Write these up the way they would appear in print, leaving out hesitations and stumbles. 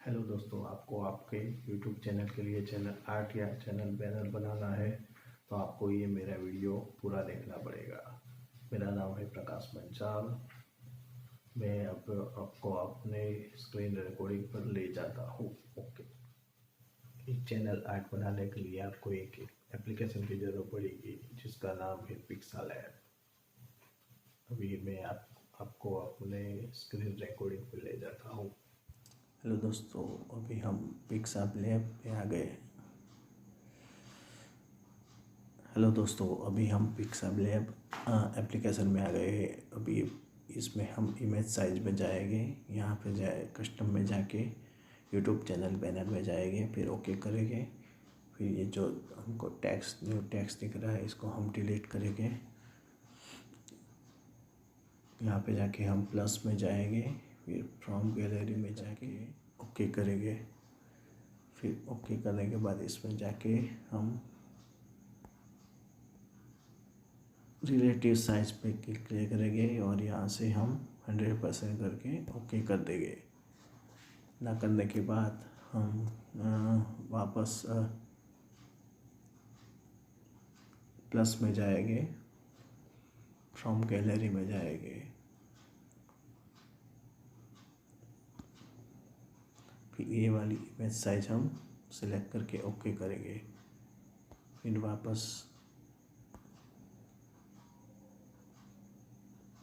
Hello दोस्तों, आपको आपके YouTube चैनल के लिए चैनल आर्ट या चैनल बैनर बनाना है तो आपको ये मेरा वीडियो पूरा देखना पड़ेगा। मेरा नाम है प्रकाश पंचाल। मैं अब आपको अपने स्क्रीन रिकॉर्डिंग पर ले जाता हूँ। ओके, एक चैनल आर्ट बनाने के लिए आपको एक एप्लीकेशन की ज़रूरत पड़ेगी जिसका नाम है पिक्सालैब। अभी मैं आपको अपने स्क्रीन रिकॉर्डिंग पर ले जाता हूँ। हेलो दोस्तों, अभी हम पिक्सालैब पे आ गए। हेलो दोस्तों, अभी हम पिक्सालैब एप्लीकेशन में आ गए हैं। अभी इसमें हम इमेज साइज में जाएंगे। यहाँ पे जाए कस्टम में जाके यूट्यूब चैनल बैनर में जाएंगे, फिर ओके करेंगे। फिर ये जो हमको न्यू टेक्स्ट दिख रहा है इसको हम डिलीट करेंगे। यहाँ पे जाके हम प्लस में जाएंगे, फिर फ्रॉम गैलरी में जाके ओके करेंगे। फिर ओके करने के बाद इसमें जाके हम रिलेटिव साइज पे क्लिक करेंगे और यहाँ से हम 100% करके ओके कर देंगे। ना करने के बाद हम वापस प्लस में जाएंगे, फ्रॉम गैलरी में जाएंगे। फिर ये वाली इमेज साइज हम सिलेक्ट करके ओके करेंगे। फिर वापस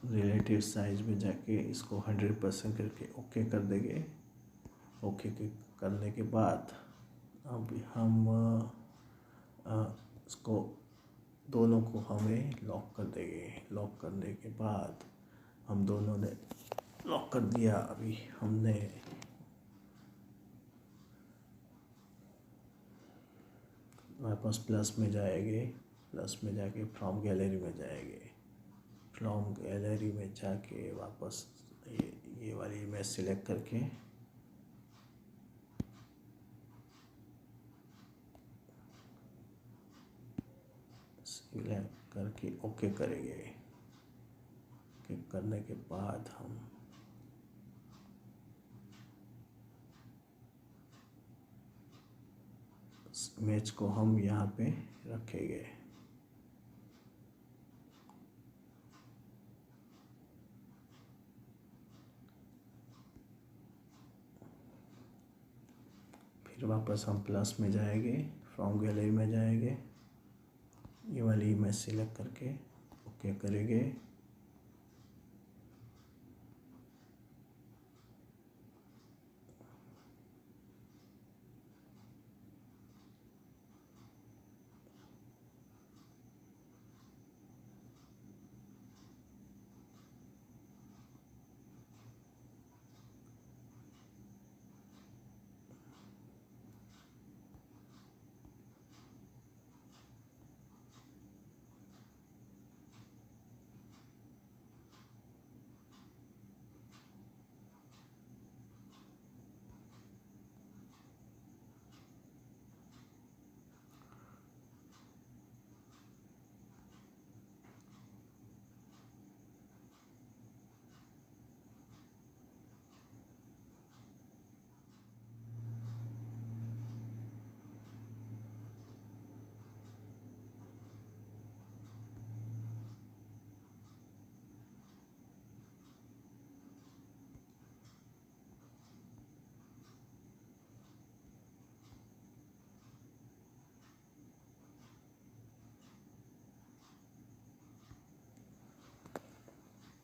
रिलेटिव साइज में जाके इसको 100% करके ओके कर देंगे। ओके करने के बाद अब हम इसको दोनों को हमें लॉक कर देंगे। लॉक करने के बाद हम दोनों ने लॉक कर दिया। अभी हमने वापस प्लस में जाएंगे, प्लस में जाके फ्रॉम गैलरी में जाएंगे। फ्रॉम गैलरी में जाके वापस ये वाली इमेज सिलेक्ट करके सिलेक्ट करके ओके करेंगे। ओके करने के बाद हम इमेज को हम यहाँ पे रखेंगे। फिर वापस हम प्लस में जाएंगे, फ्रॉम गैलरी में जाएंगे, ये वाली इमेज सिलेक्ट करके ओके करेंगे।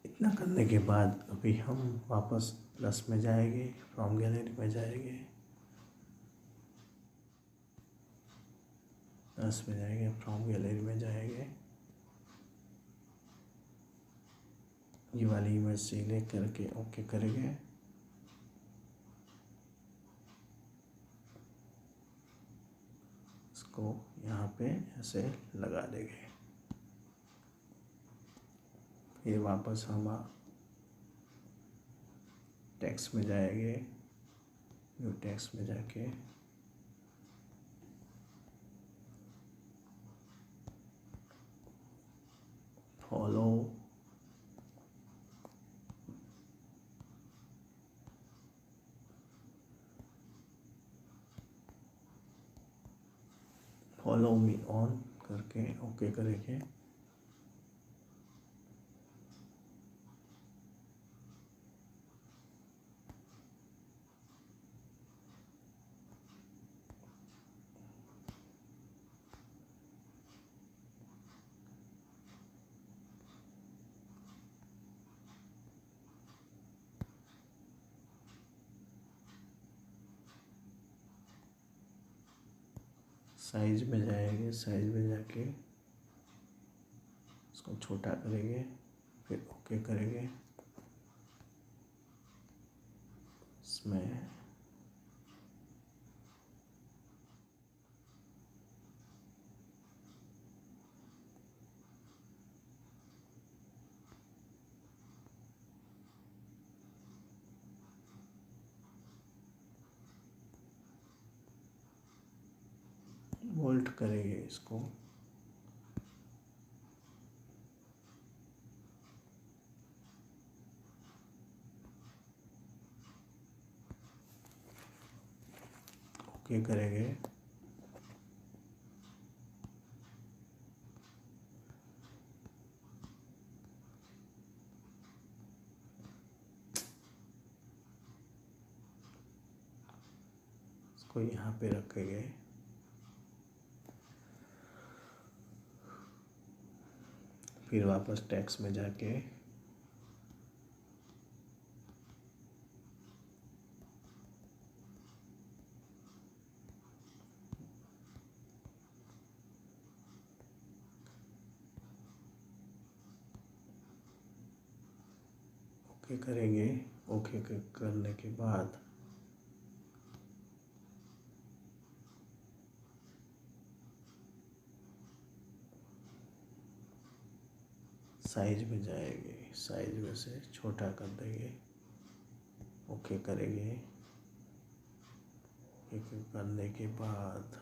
इतना करने के बाद अभी हम वापस प्लस में जाएंगे, फ्रॉम गैलरी में जाएंगे, प्लस में जाएंगे, फ्रॉम गैलरी में जाएंगे, ये वाली इमेज सिलेक्ट करके ओके करेंगे। इसको यहाँ पे ऐसे लगा देंगे। फिर वापस हम टेक्स्ट में जाएंगे, न्यू टेक्स्ट में जाके फॉलो फॉलो मी ऑन करके ओके करेंगे। साइज में जाएंगे, साइज में जाके इसको छोटा करेंगे, फिर ओके करेंगे। इसमें बोल्ट करेंगे इसको। ओके करेंगे। इसको यहाँ पे रखेंगे। फिर वापस टेक्स्ट में जाके ओके करेंगे। ओके करने के बाद साइज में जाएंगे, साइज में से छोटा कर देंगे। ओके करेंगे। ओके करने के बाद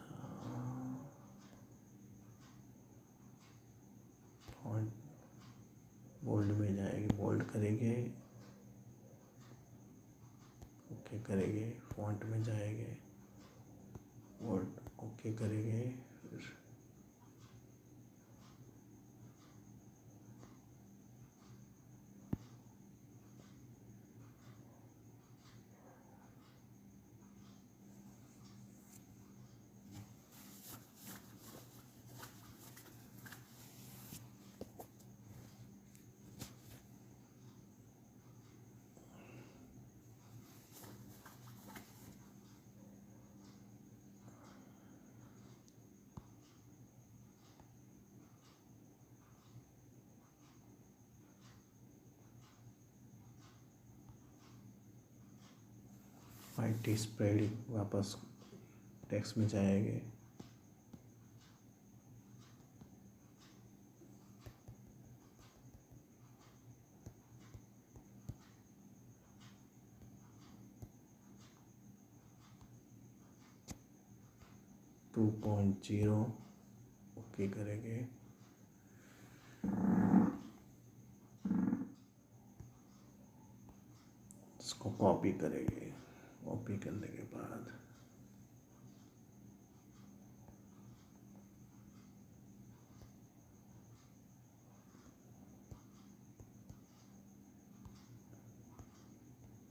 फॉन्ट बोल्ड में जाएंगे, बोल्ड करेंगे। ओके करेंगे। फॉन्ट में जाएंगे, बोल्ड ओके करेंगे। फिर वाइट स्प्रेडिंग, वापस टेक्स्ट में जाएंगे। टू पॉइंट जीरो ओके करेंगे। इसको कॉपी करेंगे। कॉपी करने के बाद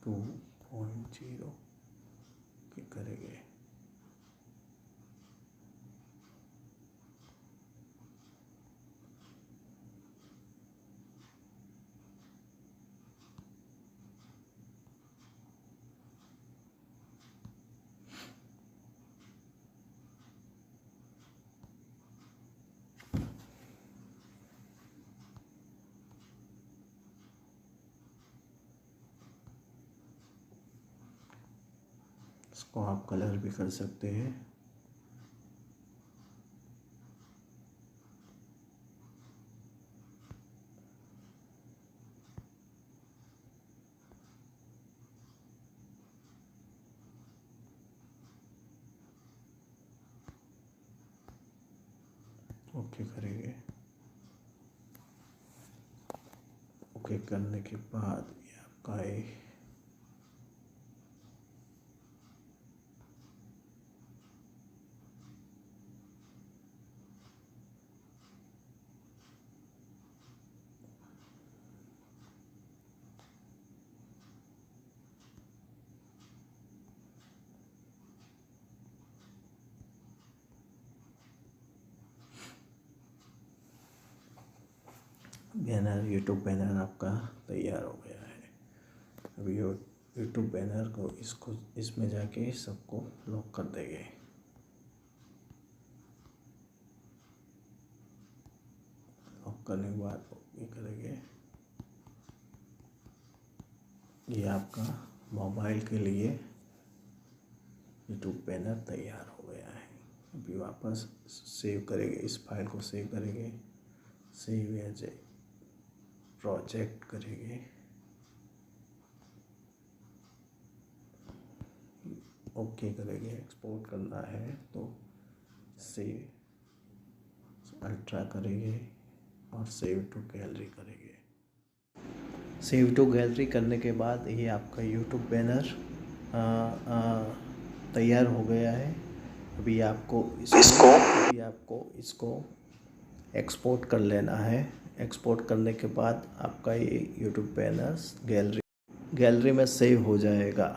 टू पॉइंट जीरो करेंगे। इसको आप कलर भी कर सकते हैं। ओके करेंगे। ओके करने के बाद ये आपका बैनर यूट्यूब बैनर आपका तैयार हो गया है। अभी यूट्यूब बैनर को इसमें जाके सबको लॉक कर देंगे। लॉक करने के बाद ये करेंगे, ये आपका मोबाइल के लिए यूट्यूब बैनर तैयार हो गया है। अभी वापस सेव करेंगे, इस फाइल को सेव करेंगे, सेव एज ए प्रोजेक्ट करेंगे, ओके करेंगे। एक्सपोर्ट करना है तो सेव अल्ट्रा करेंगे और सेव टू गैलरी करेंगे। सेव टू गैलरी करने के बाद ये आपका यूट्यूब बैनर तैयार हो गया है। अभी आपको इसको एक्सपोर्ट कर लेना है। एक्सपोर्ट करने के बाद आपका ये यूट्यूब बैनर गैलरी में सेव हो जाएगा।